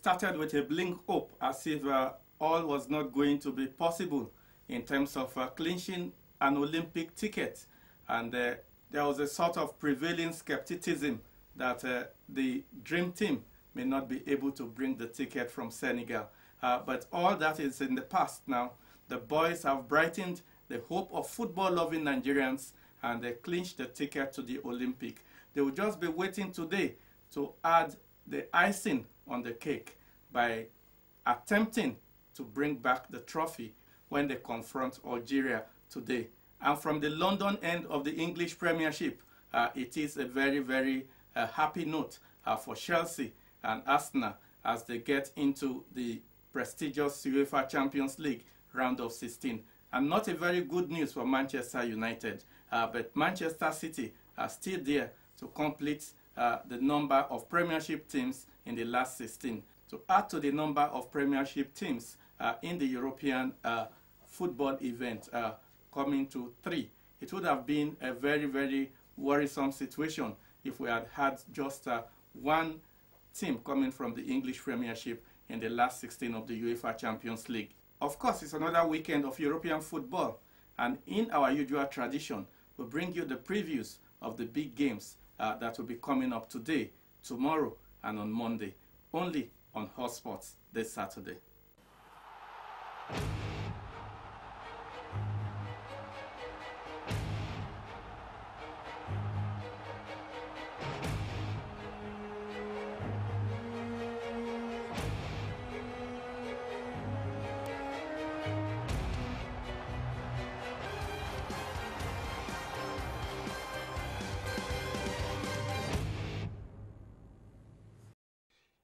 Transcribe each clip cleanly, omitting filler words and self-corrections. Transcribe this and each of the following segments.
started with a blink hope, as if all was not going to be possible in terms of clinching an Olympic ticket. And there was a sort of prevailing skepticism that the dream team may not be able to bring the ticket from Senegal. But all that is in the past now. The boys have brightened the hope of football-loving Nigerians, and they clinched the ticket to the Olympic. They will just be waiting today to add the icing on the cake by attempting to bring back the trophy when they confront Algeria today. And from the London end of the English Premiership, it is a very, very happy note for Chelsea and Arsenal as they get into the prestigious UEFA Champions League round of 16. And not a very good news for Manchester United, but Manchester City are still there to complete the number of Premiership teams in the last 16. To add to the number of Premiership teams in the European football event coming to 3. It would have been a very, very worrisome situation if we had had just one team coming from the English Premiership in the last 16 of the UEFA Champions League. Of course, it's another weekend of European football, and in our usual tradition, we'll bring you the previews of the big games that will be coming up today, tomorrow, and on Monday, only on Hotsports this Saturday.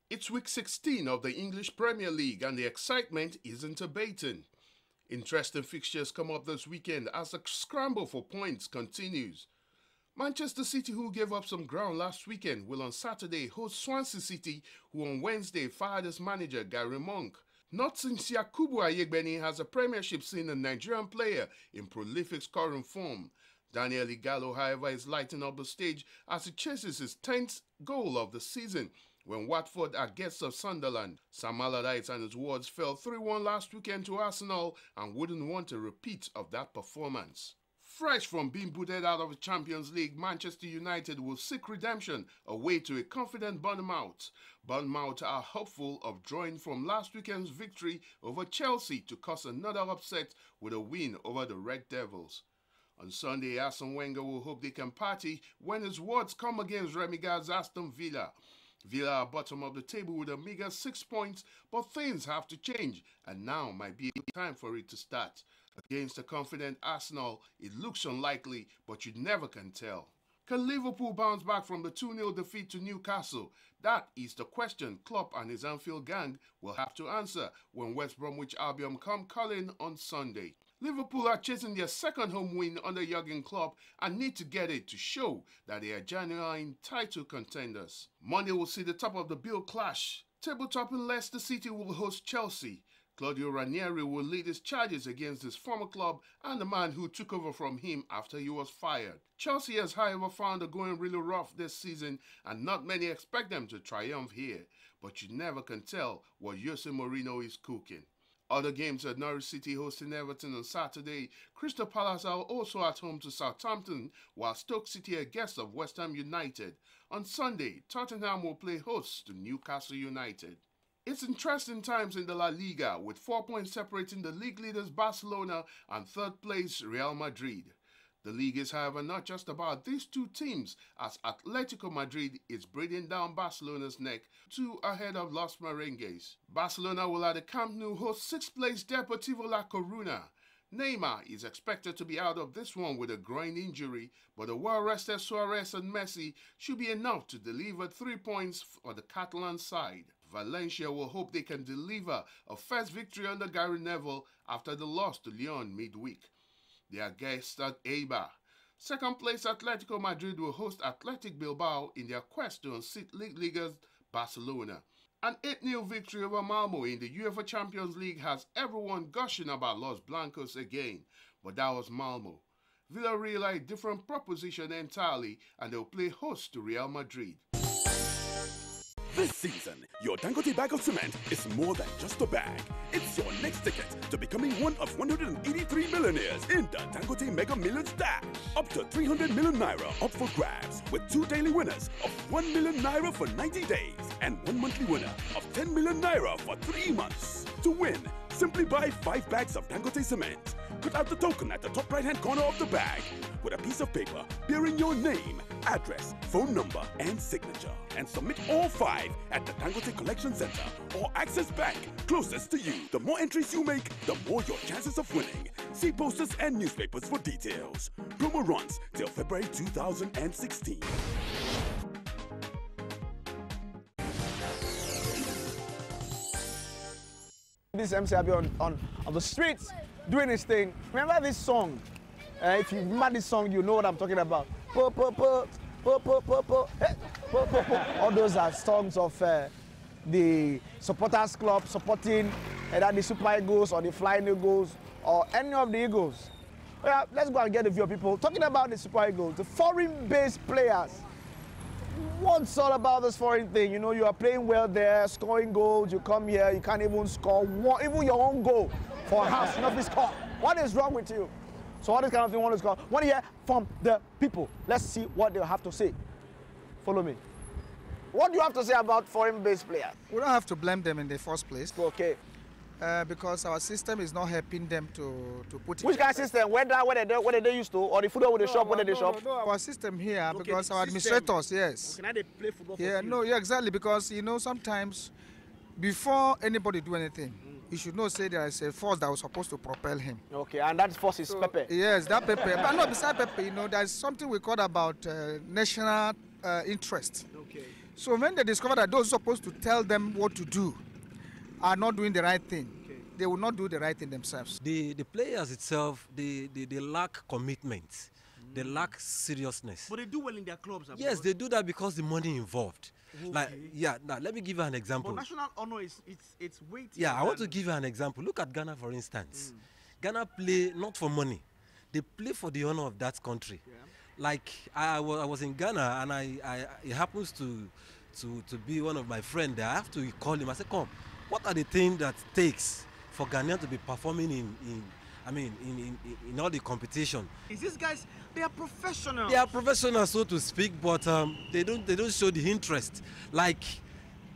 It's week 16 of the English Premier League and the excitement isn't abating. Interesting fixtures come up this weekend as the scramble for points continues. Manchester City, who gave up some ground last weekend, will on Saturday host Swansea City, who on Wednesday fired its manager Gary Monk. Not since Yakubu Ayegbeni has a Premiership seen a Nigerian player in prolific scoring form. Daniel Igalo, however, is lighting up the stage as he chases his 10th goal of the season when Watford are guests of Sunderland. Sam Allardyce and his Wards fell 3-1 last weekend to Arsenal and wouldn't want a repeat of that performance. Fresh from being booted out of the Champions League, Manchester United will seek redemption away to a confident Bournemouth. Bournemouth are hopeful of drawing from last weekend's victory over Chelsea to cause another upset with a win over the Red Devils. On Sunday, Arsene Wenger will hope they can party when his Wards come against Remy Gard's Aston Villa. Villa are bottom of the table with a meager 6 points, but things have to change, and now might be time for it to start. Against a confident Arsenal, it looks unlikely, but you never can tell. Can Liverpool bounce back from the 2-0 defeat to Newcastle? That is the question Klopp and his Anfield gang will have to answer when West Bromwich Albion come calling on Sunday. Liverpool are chasing their second home win under Jurgen Klopp and need to get it to show that they are genuine title contenders. Monday will see the top of the bill clash. Table-topping Leicester City will host Chelsea. Claudio Ranieri will lead his charges against his former club and the man who took over from him after he was fired. Chelsea has, however, found it going really rough this season, and not many expect them to triumph here. But you never can tell what Jose Mourinho is cooking. Other games at Norwich City hosting Everton on Saturday. Crystal Palace are also at home to Southampton, while Stoke City are guests of West Ham United. On Sunday, Tottenham will play host to Newcastle United. It's interesting times in the La Liga, with 4 points separating the league leaders Barcelona and third place Real Madrid. The league is, however, not just about these two teams, as Atletico Madrid is breathing down Barcelona's neck, 2 ahead of Los Merengues. Barcelona will at the Camp Nou host 6th place Deportivo La Coruna. Neymar is expected to be out of this one with a groin injury, but the well-rested Suarez and Messi should be enough to deliver 3 points for the Catalan side. Valencia will hope they can deliver a first victory under Gary Neville after the loss to Lyon midweek. They are guests at Eibar. Second place Atletico Madrid will host Athletic Bilbao in their quest to unseat league leaders Barcelona. An 8-0 victory over Malmo in the UEFA Champions League has everyone gushing about Los Blancos again, but that was Malmo. Villarreal are a different proposition entirely, and they'll play host to Real Madrid. This season, your Dangote bag of cement is more than just a bag. It's your next ticket to becoming one of 183 millionaires in the Dangote Mega Millions Dash. Up to 300 million naira up for grabs, with 2 daily winners of 1 million naira for 90 days and 1 monthly winner of 10 million naira for 3 months. To win, simply buy 5 bags of Dangote cement. Put out the token at the top right-hand corner of the bag with a piece of paper bearing your name, address, phone number, and signature. And submit all 5 at the Dangote Collection Center or Access Bank closest to you. The more entries you make, the more your chances of winning. See posters and newspapers for details. Promo runs till February 2016. This MC will be on the streets doing his thing. Remember this song? If you remember this song, you know what I'm talking about. Po, po, po, po, po, po, po, hey, po, po, po. All those are songs of the supporters club supporting either the Super Eagles or the Flying Eagles or any of the Eagles. Yeah, let's go and get a view of people. Talking about the Super Eagles, the foreign-based players. What's all about this foreign thing? You know, you are playing well there, scoring goals, you come here, you can't even score one, even your own goal for a house, you know, please score. What is wrong with you? So all this kind of thing, want to score. Want to hear from the people. Let's see what they have to say. Follow me. What do you have to say about foreign-based players? We don't have to blame them in the first place. Okay. Because our system is not helping them to put it. Which kind of system? What they used to, or the football with the shop, where they shop? No, our system here, Okay, because our administrators, yes. Can they play football for Yeah, free? no, yeah, exactly. Because you know, sometimes before anybody do anything, you should know say there is a force that was supposed to propel him. Okay, and that force is Pepe. Yes, that Pepe. But no, beside Pepe, you know, there's something we call about national interest. Okay. So when they discover that those supposed to tell them what to do are not doing the right thing, they will not do the right thing themselves. The players itself, they lack commitment. They lack seriousness. But they do well in their clubs. Yes, they do that because the money involved. Okay. Like, yeah, now let me give you an example. But national honor it's weighty. Yeah, I want to give you an example. Look at Ghana, for instance. Ghana play not for money. They play for the honor of that country. Yeah. Like, I was in Ghana, and it happens to be one of my friends there. I have to call him. I said, come, what are the things that takes for Ghanaians to be performing in all the competition? Is these guys, they are professionals. They are professionals, so to speak, but they don't show the interest. Like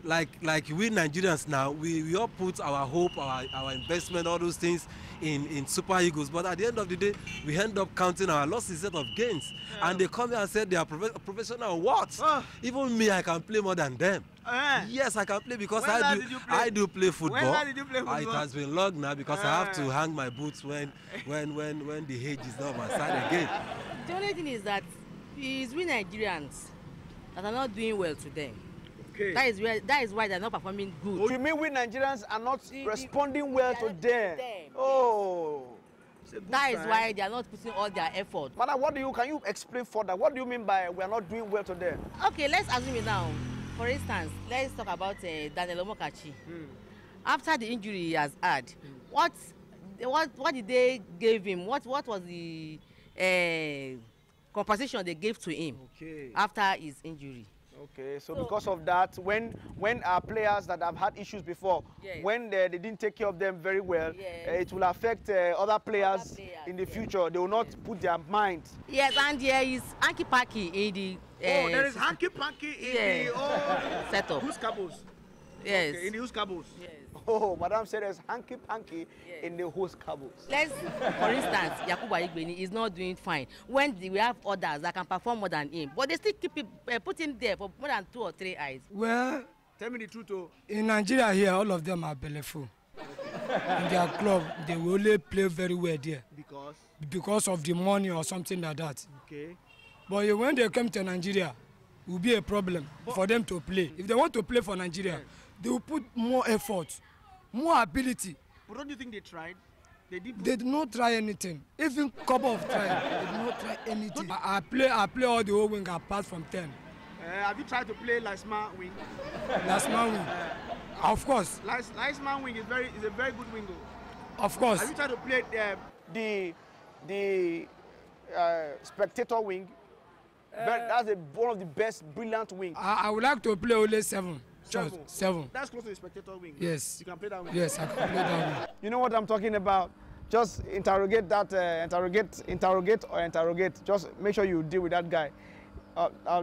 we Nigerians now, we all put our hope, our investment, all those things in Super Eagles. But at the end of the day, we end up counting our losses instead of gains. Yeah. And they come here and say they are professional. What? Even me, I can play more than them. Yes, I can play because I do play football. When did you play football? It has been long now because I have to hang my boots when the age is not on my side again. The only thing is that it's we Nigerians that are not doing well today. Okay. That is why they're not performing good. Oh, you mean we Nigerians are not responding well to them? Oh. That is why they are not putting all their effort. Madam, can you explain further? What do you mean by we are not doing well to them? Okay, let's assume it now. For instance, let's talk about Daniel Omokachi. After the injury he has had, what did they give him? What was the compensation they gave to him after his injury? Okay, so because of that, when our players that have had issues before, when they didn't take care of them very well, it will affect other players in the future. They will not put their mind. Yes, and there is hanky-panky in the... there is hanky-panky in the setup. Who's caboose? Yes. Okay, in the who's caboose? Yes. Oh, Madam said there's hanky-panky in the who's caboose. Let's, for instance, Yakubu Igbeni is not doing fine. When we have others that can perform more than him, but they still keep put him there for more than 2 or 3 eyes. Well, tell me the truth, oh. In Nigeria here, all of them are belleful. In their club, they will only play very well there. Because of the money or something like that. Okay. But when they come to Nigeria, it will be a problem for them to play. If they want to play for Nigeria, they will put more effort, more ability. But don't you think they tried? They did not try anything. Even couple of times, they did not try anything. I play all the whole wing apart from 10. Have you tried to play Lasma wing? Lasma wing, of course. Lasma wing is a very good wing. Of course. Have you tried to play the spectator wing? That's one of the best, brilliant wings. I would like to play only 7. 7. That's close to the spectator wing. Yes. You can play that wing. Yes, I can play that wing. You know what I'm talking about? Just interrogate that, interrogate. Just make sure you deal with that guy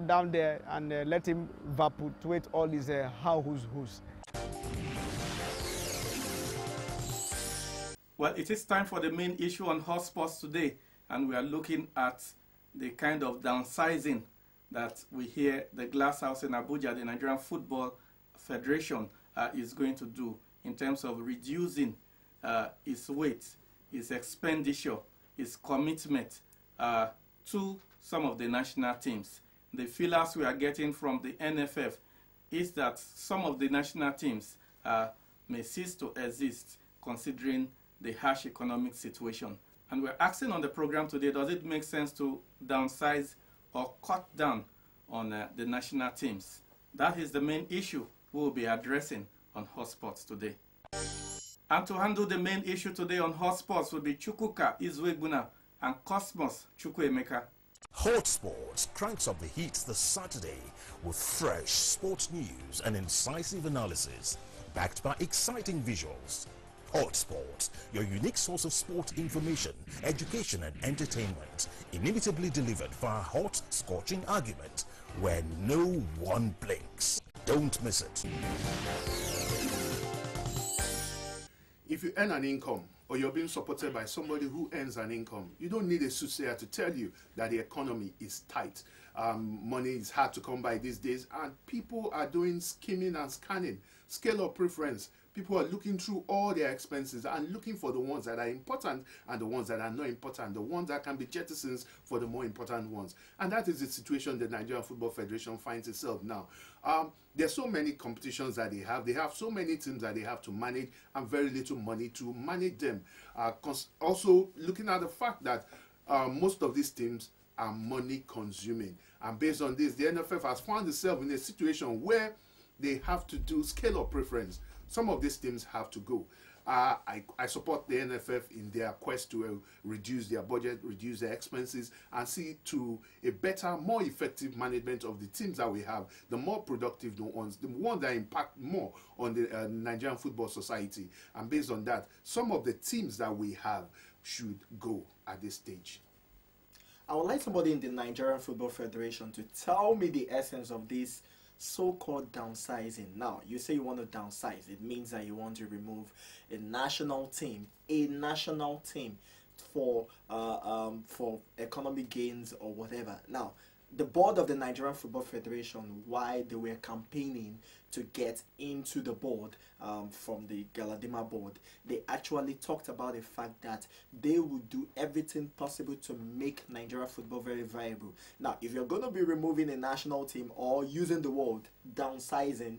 down there and let him vaputate all his who's. Well, it is time for the main issue on Hot Sports today, and we are looking at the kind of downsizing that we hear the Glass House in Abuja, the Nigerian Football Federation, is going to do in terms of reducing its weight, its expenditure, its commitment to some of the national teams. The feelers we are getting from the NFF is that some of the national teams may cease to exist considering the harsh economic situation. And we're asking on the program today, does it make sense to downsize or cut down on the national teams? That is the main issue we will be addressing on Hot Sports today. And to handle the main issue today on Hot Sports will be Chukwuka Izwegbuna and Cosmos Chukwuemeka. Hot Sports cranks up the heat this Saturday with fresh sports news and incisive analysis backed by exciting visuals. Hot Sports, your unique source of sport information, education and entertainment, inimitably delivered via hot, scorching argument where no one blinks. Don't miss it. If you earn an income or you're being supported by somebody who earns an income, you don't need a soothsayer to tell you that the economy is tight. Money is hard to come by these days, and people are doing skimming and scanning. Scale of preference. People are looking through all their expenses and looking for the ones that are important and the ones that are not important, the ones that can be jettisons for the more important ones. And that is the situation the Nigerian Football Federation finds itself now. There's so many competitions that they have. They have so many teams that they have to manage and very little money to manage them. Also looking at the fact that most of these teams are money consuming. And based on this, the NFF has found itself in a situation where they have to do scale of preference. Some of these teams have to go. I support the NFF in their quest to reduce their budget, reduce their expenses, and see to a better, more effective management of the teams that we have, the more productive ones, the ones that impact more on the Nigerian football society. And based on that, some of the teams that we have should go at this stage. I would like somebody in the Nigerian Football Federation to tell me the essence of this so-called downsizing. Now, you say you want to downsize. It means that you want to remove a national team for economic gains or whatever. Now, the board of the Nigerian Football Federation, why they were campaigning to get into the board from the Galadima board, they actually talked about the fact that they would do everything possible to make Nigeria football very viable. Now, if you're going to be removing a national team or using the word downsizing,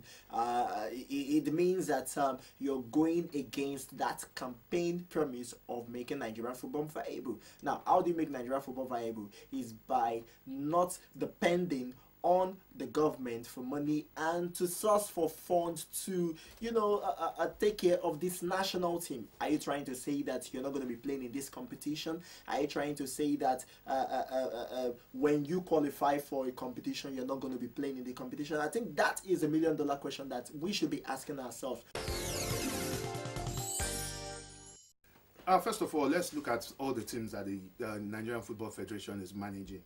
it means that you're going against that campaign premise of making Nigerian football viable. Now, how do you make Nigerian football viable? Is by not depending on the government for money and to source for funds to, take care of this national team. Are you trying to say that you're not going to be playing in this competition? Are you trying to say that when you qualify for a competition, you're not going to be playing in the competition? I think that is a $1 million question that we should be asking ourselves. First of all, let's look at all the teams that the Nigerian Football Federation is managing.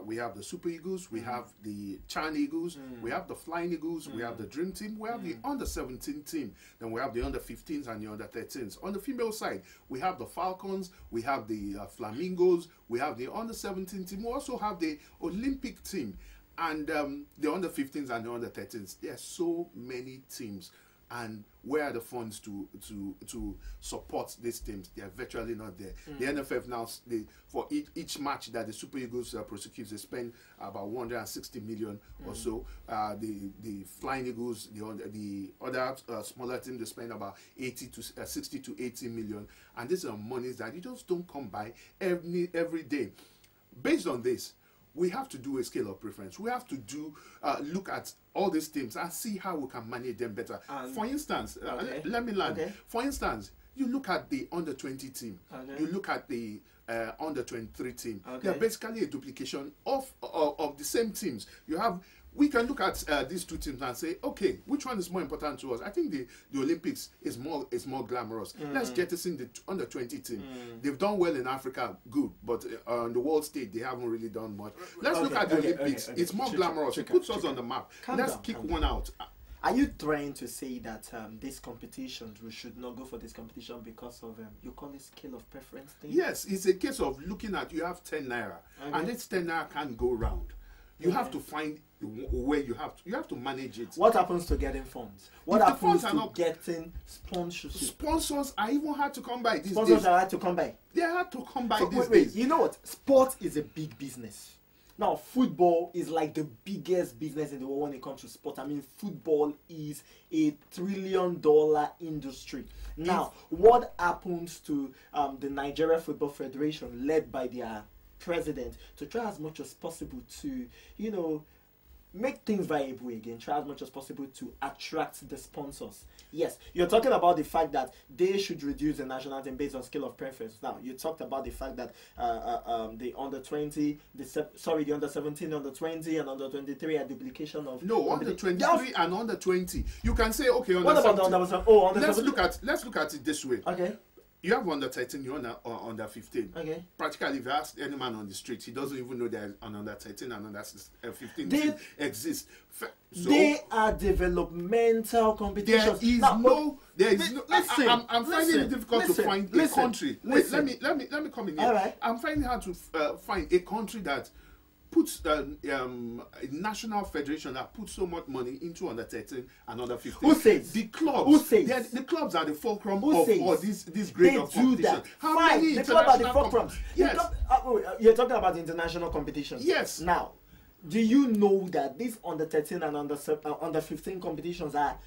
We have the Super Eagles, we have the Chan Eagles, we have the Flying Eagles, we have the Dream Team, we have the Under-17 team, then we have the Under-15s and the Under-13s. On the female side, we have the Falcons, we have the Flamingos, we have the Under-17 team, we also have the Olympic team, and the Under-15s and the Under-13s. There are so many teams. And where are the funds to support these teams? They are virtually not there. The NFF now, for each match that the Super Eagles prosecutes, they spend about 160 million or so. The Flying Eagles, the other smaller teams, they spend about 60 to 80 million. And these are monies that you just don't come by every day. Based on this, we have to do a scale of preference. We have to look at all these teams and see how we can manage them better. For instance, let me land. Okay. For instance, you look at the under-20 team. Okay. You look at the under-23 team. Okay. They're basically a duplication of the same teams. You have we can look at these two teams and say, okay, which one is more important to us? I think the Olympics is more glamorous. Let's jettison the under-20 team. They've done well in Africa, good, but on the world stage, they haven't really done much. Let's look at the Olympics. It's more glamorous. It puts us on the map. Let's kick one out. Are you trying to say that these competitions, we should not go for this competition because of, you call it scale of preference thing? Yes, it's a case of looking at, you have 10 naira, and this 10 naira can't go round. You have to find where you have to manage it. What happens to getting funds? What happens to getting sponsorship? Sponsors are even hard to come by these days. Sponsors are hard to come by. They are hard to come by these days. Wait, you know what? Sport is a big business. Now, football is like the biggest business in the world when it comes to sport. I mean, football is a $1 trillion industry. Now, what happens to the Nigeria Football Federation, led by their president, to try as much as possible to, you know, make things viable again, try as much as possible to attract the sponsors? Yes, you're talking about the fact that they should reduce the national team based on scale of preference. Now, you talked about the fact that the under-20, the under-17, under-20, and under-23 are duplication of... No, under-23 and under-20. You can say, okay, what about the under-17? Oh, under-17. Let's look at it this way. Okay. You have under-13, you're under 15. Okay. Practically, if you ask any man on the street, he doesn't even know there's an under-13 and under-15 team exist. So, they are developmental competitions. There is no. I'm finding it difficult to find a country. Wait, let me come in here. All right. I'm finding it hard to find a country that puts a national federation that puts so much money into under 13 and under 15. Who says? The clubs. Who says? The clubs are the fulcrum Who of says? all this grade of competition. How many the clubs are the fulcrum? Yes. You're talking about international competitions. Yes. Now, do you know that these under 13 and under 15 competitions are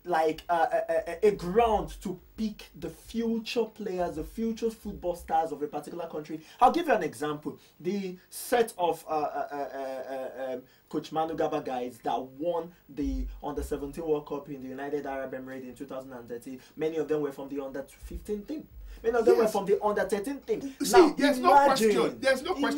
like a ground to pick the future players, the future football stars of a particular country? I'll give you an example. The set of Coach Manu Gaba guys that won the under-17 World Cup in the United Arab Emirates in 2013, many of them were from the under-15 team. Many of them were from the under-13 team. See, there's no question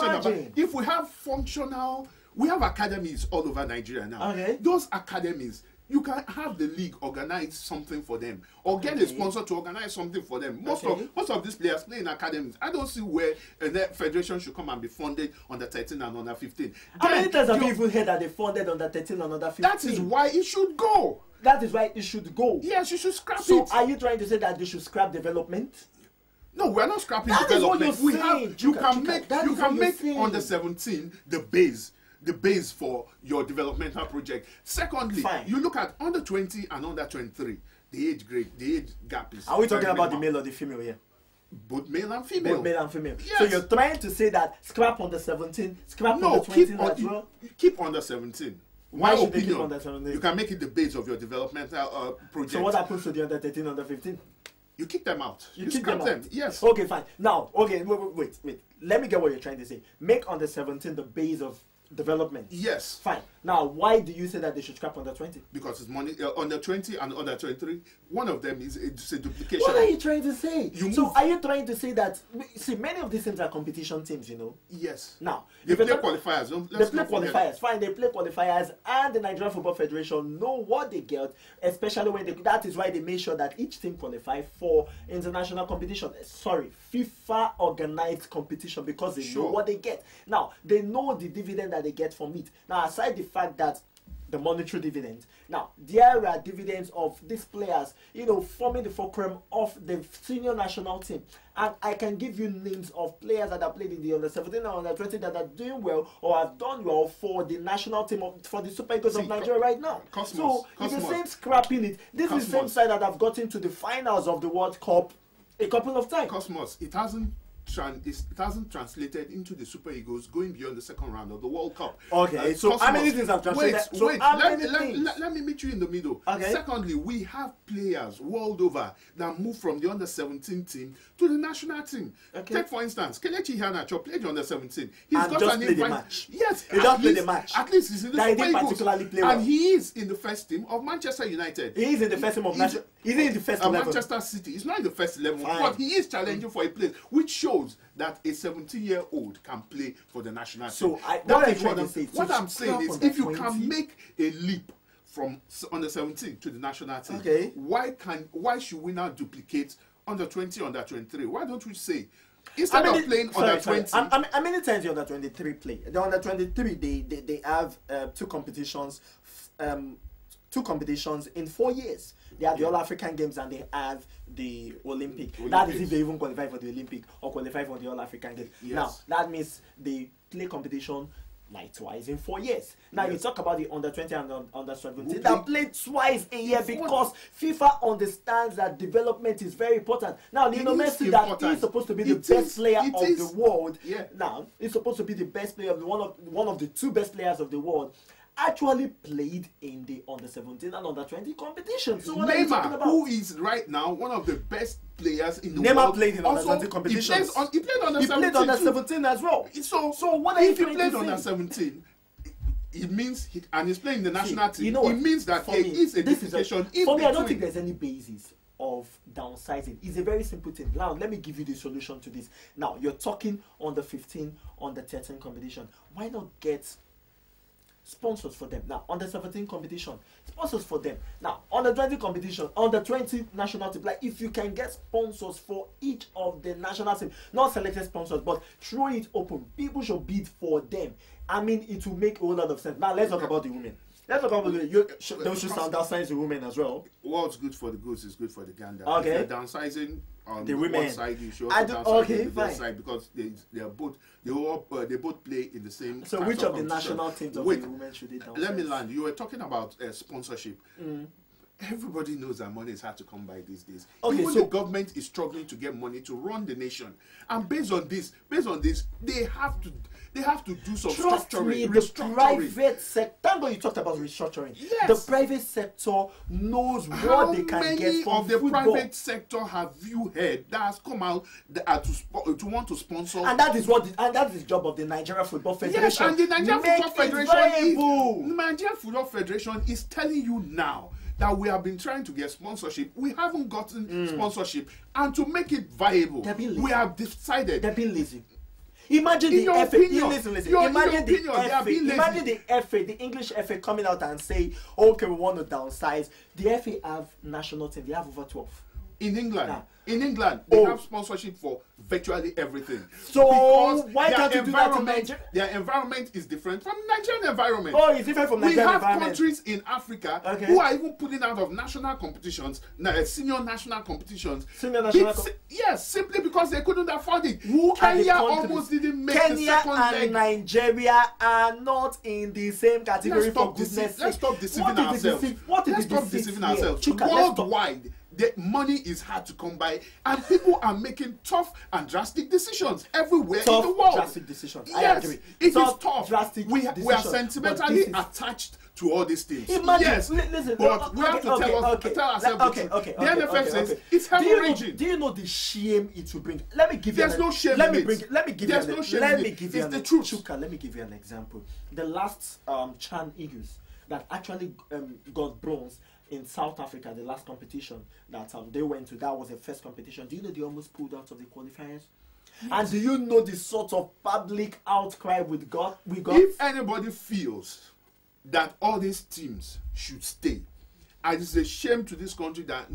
about it. If we have functional... We have academies all over Nigeria now. Okay. Those academies, you can have the league organize something for them, or get a sponsor to organize something for them. Most of these players play in academies. I don't see where a federation should come and be funded under 13 and under 15. How many times have you even heard that they funded under 13 and under 15? That is why it should go. That is why it should go. Yes, you should scrap it. So are you trying to say that they should scrap development? No, we're not scrapping that development. Is what you're saying. You can make under 17 the base for your developmental project. Secondly, you look at under 20 and under 23. The age gap is. Are we talking about the male or the female here? Both male and female. Both male and female. Yes. So you're trying to say that scrap under 17, scrap under 20 as well? Keep under 17. Why should they keep under 17? You can make it the base of your developmental project. So what happens to the under 13, under 15? You kick them out. You kick them out. Yes. Okay, fine. Now, okay, wait. Let me get what you're trying to say. Make under 17 the base of development. Yes. Fine. Now, why do you say that they should scrap under 20? Because it's money. Under 20 and under 23, one of them is a duplication. What are you trying to say? Are you trying to say that? See, many of these teams are competition teams, you know. Yes. Now they play qualifiers. They play qualifiers. Fine. They play qualifiers, and the Nigerian Football Federation know what they get, especially when that is why they make sure that each team qualify for international competition. Sorry, FIFA organized competition, because they know what they get. Now they know the dividend that they get from it. Now, aside the fact that the monetary dividends, now there are dividends of these players, you know, forming the fulcrum of the senior national team. And I can give you names of players that have played in the under 17 and under 20 that are doing well or have done well for the national team for the Super Eagles of Nigeria right now. So it's the same scrapping it. This is the same side that have gotten to the finals of the World Cup a couple of times. Cosmos, it hasn't translated into the Super Eagles going beyond the second round of the World Cup. Okay, so how many things have translated? Let me meet you in the middle. Okay. Secondly, we have players world over that move from the under 17 team to the national team. Okay. Take for instance, Kelechi Iheanacho played the under 17. He's got an invite. Yes, he just played the match. At least he's in the Super Eagles, and he is in the first team of Manchester United. He is in the first team of Manchester. Is he in the first 11? Manchester City. He's not in the first 11, Fine. but he is challenging for a place, which shows that a 17-year-old can play for the national team. So what I'm saying is, if you can make a leap from under 17 to the national team, okay, why should we not duplicate under 20, under 23? Why don't we say, instead of playing under 20? How many times the under 23 play? The under 23 they have two competitions in 4 years. They have the All African Games and they have the Olympic. That is if they even qualify for the Olympic or qualify for the All African Games. Yes. Now that means they play competition like twice in 4 years. Now you talk about the under 20 and under 17 that play twice a year because FIFA understands that development is very important. Now Lionel Messi, that is supposed to be the best player of the world. Yeah. Now he's supposed to be the best player of one of the two best players of the world. Actually played in the under 17 and under 20 competition. So what are you talking about? Who is right now one of the best players in the world. Never played in under 20 competition. He played under 17. He played under 17 as well. So what are you if he trying played to under say? 17, it means and he's playing the national team. You know what? It means that there is a duplication. For me, I don't think there's any basis of downsizing. It's a very simple thing. Now, let me give you the solution to this. Now, you're talking on the 15, on the 13 competition. Why not get sponsors for them? Now, on the 17 competition, sponsors for them. Now, on the 20 competition, on the 20 national team, like if you can get sponsors for each of the national team, not selected sponsors, but throw it open. People should bid for them. I mean, it will make a whole lot of sense. Now, let's talk about the women. Let's talk about don't should downsize the women as well. What's good for the goose is good for the gander. Okay. If you're downsizing on the women one side, you should also downsize on the other side because they both play in the same. So which of the national teams of the women should they downsize? Let me land. You were talking about sponsorship. Everybody knows that money is hard to come by these days. Okay, Even the government is struggling to get money to run the nation, and based on this, they have to do some restructuring. The private sector. Thank God you talked about restructuring. Yes. The private sector knows what they can get from How many of the football. private sector have you heard that has come out to want to sponsor? And that is the job of the Nigeria Football Federation. Yes, and the Nigeria Football Federation is telling you now that we have been trying to get sponsorship. We haven't gotten sponsorship, and to make it viable, we have decided they're being lazy. Imagine the FA. Listen. Imagine the FA, the English FA, coming out and say, "Okay, we want to downsize." The FA have national team. They have over 12. In England, they have sponsorship for virtually everything. So because why can't you do that in Nigeria? Their environment is different from Nigerian environment. Oh, it's different from Nigerian environment. We have countries in Africa who are even pulling out of national competitions, senior national competitions. Yes, simply because they couldn't afford it. Kenya almost didn't make the second leg. Kenya and Nigeria are not in the same category for goodness sake. Let's stop deceiving ourselves. Let's stop deceiving ourselves. Worldwide, the money is hard to come by, and people are making tough and drastic decisions everywhere in the world. Drastic decisions. Yes, it is tough. Drastic we are sentimentally attached to all these things. Imagine, listen, but we have to tell ourselves the truth. The NFF says it's hemorrhaging. Do you know the shame it will bring? Let me give you. There's no shame in it. Let me give you. It's the truth. Chuka, let me give you an example. The last Chan Eagles that actually got bronze in South Africa, the last competition that they went to, that was the first competition. Do you know they almost pulled out of the qualifiers? Yes. And do you know the sort of public outcry we got? If anybody feels that all these teams should stay, and it's a shame to this country that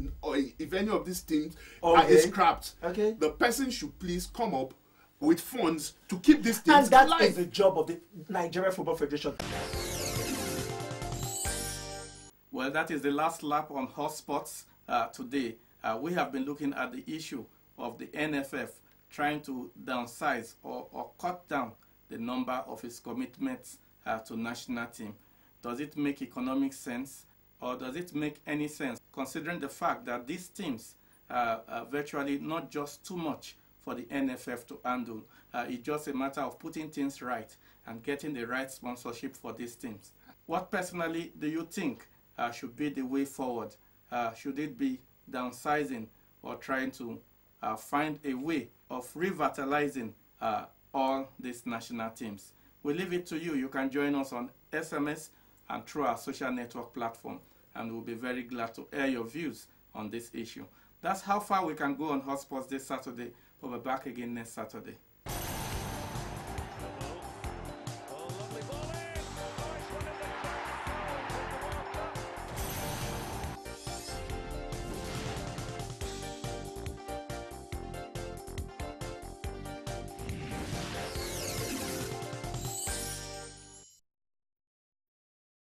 if any of these teams are scrapped, the person should please come up with funds to keep these teams alive. And that is the job of the Nigeria Football Federation. Well, that is the last lap on Hotsports today. We have been looking at the issue of the NFF trying to downsize or cut down the number of its commitments to national team. Does it make economic sense, or does it make any sense, considering the fact that these teams are virtually not just too much for the NFF to handle? It's just a matter of putting things right and getting the right sponsorship for these teams. What personally do you think should be the way forward? Should it be downsizing or trying to find a way of revitalizing all these national teams? We leave it to you. You can join us on SMS and through our social network platform, and we'll be very glad to air your views on this issue. That's how far we can go on Hotsports this Saturday. We'll be back again next Saturday.